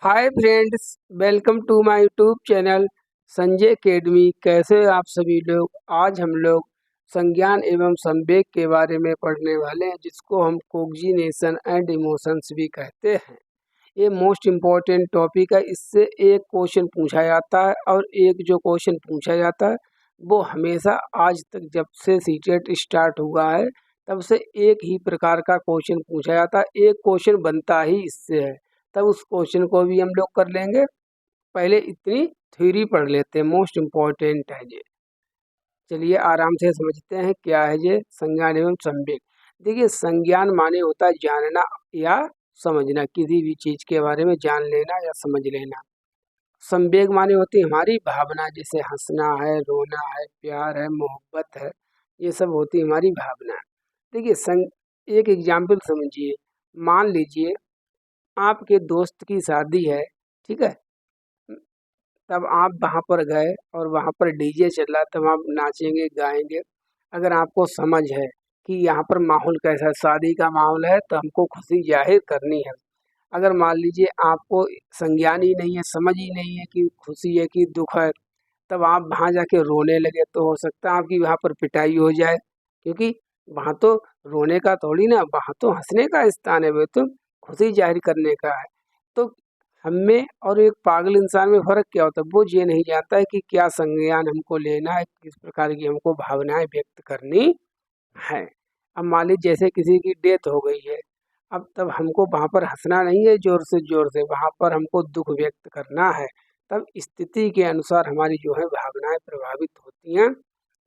Hi friends, welcome to my YouTube channel Sanjay academy. कैसे हैं आप सभी लोग। आज हम लोग संज्ञान एवं संवेग के बारे में पढ़ने वाले हैं, जिसको हम कोग्जिनेशन एंड इमोशंस भी कहते हैं। ये मोस्ट इम्पॉर्टेंट टॉपिक है। इससे एक क्वेश्चन पूछा जाता है और एक जो क्वेश्चन पूछा जाता है वो हमेशा आज तक जब से सीटेट स्टार्ट हुआ है तब से एक ही प्रकार का क्वेश्चन पूछा जाता है। एक क्वेश्चन बनता ही इससे है, तब उस क्वेश्चन को भी हम लोग कर लेंगे। पहले इतनी थ्योरी पढ़ लेते हैं, मोस्ट इम्पॉर्टेंट है ये। चलिए आराम से समझते हैं क्या है ये संज्ञान एवं संवेग। देखिए, संज्ञान माने होता है जानना या समझना, किसी भी चीज के बारे में जान लेना या समझ लेना। संवेग माने होती है हमारी भावना, जैसे हंसना है, रोना है, प्यार है, मोहब्बत है, ये सब होती है हमारी भावना। देखिए एक एग्जाम्पल समझिए। मान लीजिए आपके दोस्त की शादी है, ठीक है। तब आप वहाँ पर गए और वहाँ पर डीजे चल रहा, तब आप नाचेंगे गाएंगे। अगर आपको समझ है कि यहाँ पर माहौल कैसा है, शादी का माहौल है, तो हमको खुशी जाहिर करनी है। अगर मान लीजिए आपको संज्ञान ही नहीं है, समझ ही नहीं है कि खुशी है कि दुख है, तब आप वहाँ जाके रोने लगे तो हो सकता है आपकी वहाँ पर पिटाई हो जाए, क्योंकि वहाँ तो रोने का थोड़ी ना, वहाँ तो हंसने का स्थान है, वो तो खुशी जाहिर करने का है। तो हम में और एक पागल इंसान में फ़र्क क्या होता है, वो ये नहीं जानता है कि क्या संज्ञान हमको लेना है, किस प्रकार की हमको भावनाएं व्यक्त करनी है। अब मान लीजिए जैसे किसी की डेथ हो गई है, अब तब हमको वहाँ पर हंसना नहीं है ज़ोर से, वहाँ पर हमको दुख व्यक्त करना है। तब स्थिति के अनुसार हमारी जो है भावनाएं प्रभावित होती हैं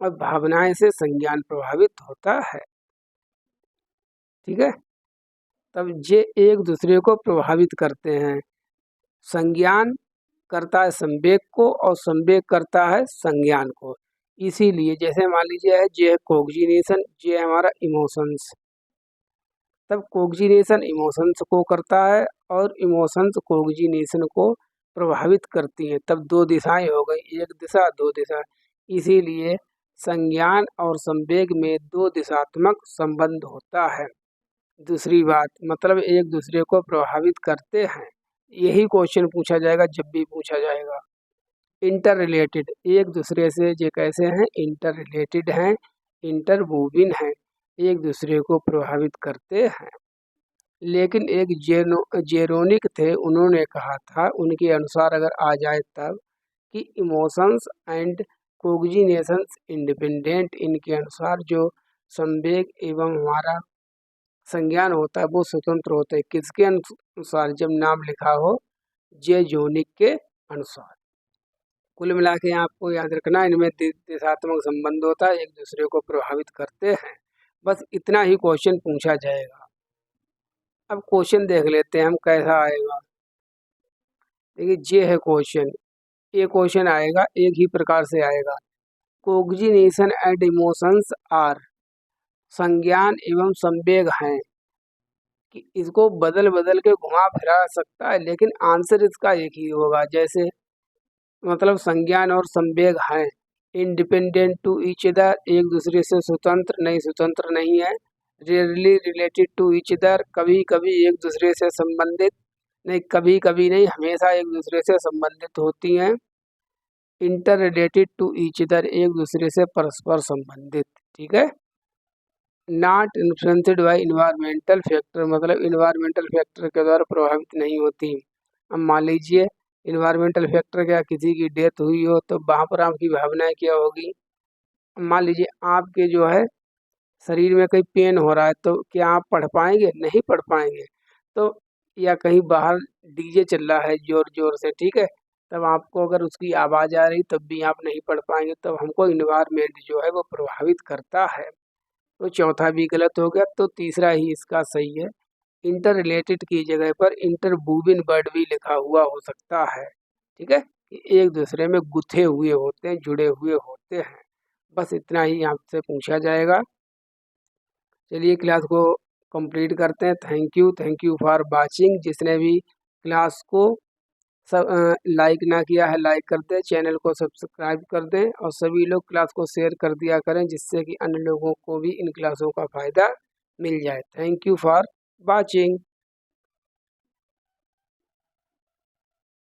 और भावनाएं से संज्ञान प्रभावित होता है, ठीक है। तब ये एक दूसरे को प्रभावित करते हैं। संज्ञान करता है संवेग को और संवेग करता है संज्ञान को। इसीलिए जैसे मान लीजिए है ये है कोग्जिनेशन, ये है हमारा इमोशंस। तब कोग्जिनेशन इमोशंस को करता है और इमोशंस कोग्जिनेशन को प्रभावित करती हैं। तब दो दिशाएं हो गई, एक दिशा दो दिशा। इसीलिए संज्ञान और संवेग में दो दिशात्मक संबंध होता है। दूसरी बात मतलब एक दूसरे को प्रभावित करते हैं। यही क्वेश्चन पूछा जाएगा जब भी पूछा जाएगा। इंटर रिलेटेड, एक दूसरे से ये कैसे हैं, इंटर रिलेटेड हैं, इंटरवोविन हैं, एक दूसरे को प्रभावित करते हैं। लेकिन एक जेरोनिक थे, उन्होंने कहा था, उनके अनुसार अगर आ जाए तब, कि इमोशंस एंड कोग्जिनेशंस इंडिपेंडेंट। इनके अनुसार जो संवेग एवं हमारा संज्ञान होता है वो स्वतंत्र होते हैं। किसके अनुसार, जब नाम लिखा हो जेरोनिक के अनुसार। कुल मिला के आपको याद रखना, इनमें दिशात्मक संबंध होता है, एक दूसरे को प्रभावित करते हैं। बस इतना ही क्वेश्चन पूछा जाएगा। अब क्वेश्चन देख लेते हैं हम कैसा आएगा। देखिए ये है क्वेश्चन, ये क्वेश्चन आएगा एक ही प्रकार से आएगा। कोग्जिनेशन एंड इमोशंस आर, संज्ञान एवं संवेग हैं। कि इसको बदल बदल के घुमा फिरा सकता है, लेकिन आंसर इसका एक ही होगा। जैसे मतलब संज्ञान और संवेग हैं, इंडिपेंडेंट टू ईच अदर, एक दूसरे से स्वतंत्र नहीं, स्वतंत्र नहीं है। Rarely related to each other, कभी कभी एक दूसरे से संबंधित नहीं, कभी कभी नहीं, हमेशा एक दूसरे से संबंधित होती हैं। Interrelated to each other, एक दूसरे से परस्पर संबंधित, ठीक है। Not influenced by environmental factor, मतलब इन्वायरमेंटल फैक्टर के द्वारा प्रभावित नहीं होती। अब मान लीजिए इन्वायरमेंटल फैक्टर क्या, किसी की डेथ हुई हो तो वहाँ पर आपकी भावनाएं क्या होगी। मान लीजिए आपके जो है शरीर में कहीं पेन हो रहा है, तो क्या आप पढ़ पाएंगे, नहीं पढ़ पाएंगे। तो या कहीं बाहर डीजे चल रहा है जोर जोर से, ठीक है, तब आपको अगर उसकी आवाज़ आ रही तब भी आप नहीं पढ़ पाएंगे। तब हमको इन्वायरमेंट जो है वो प्रभावित करता है। तो चौथा भी गलत हो गया, तो तीसरा ही इसका सही है। इंटर रिलेटेड की जगह पर इंटरवूविन वर्ड भी लिखा हुआ हो सकता है, ठीक है, कि एक दूसरे में गुथे हुए होते हैं, जुड़े हुए होते हैं। बस इतना ही आपसे पूछा जाएगा। चलिए क्लास को कंप्लीट करते हैं। Thank you for watching. जिसने भी क्लास को सब लाइक ना किया है, लाइक कर दें, चैनल को सब्सक्राइब कर दें और सभी लोग क्लास को शेयर कर दिया करें, जिससे कि अन्य लोगों को भी इन क्लासों का फ़ायदा मिल जाए। Thank you for watching.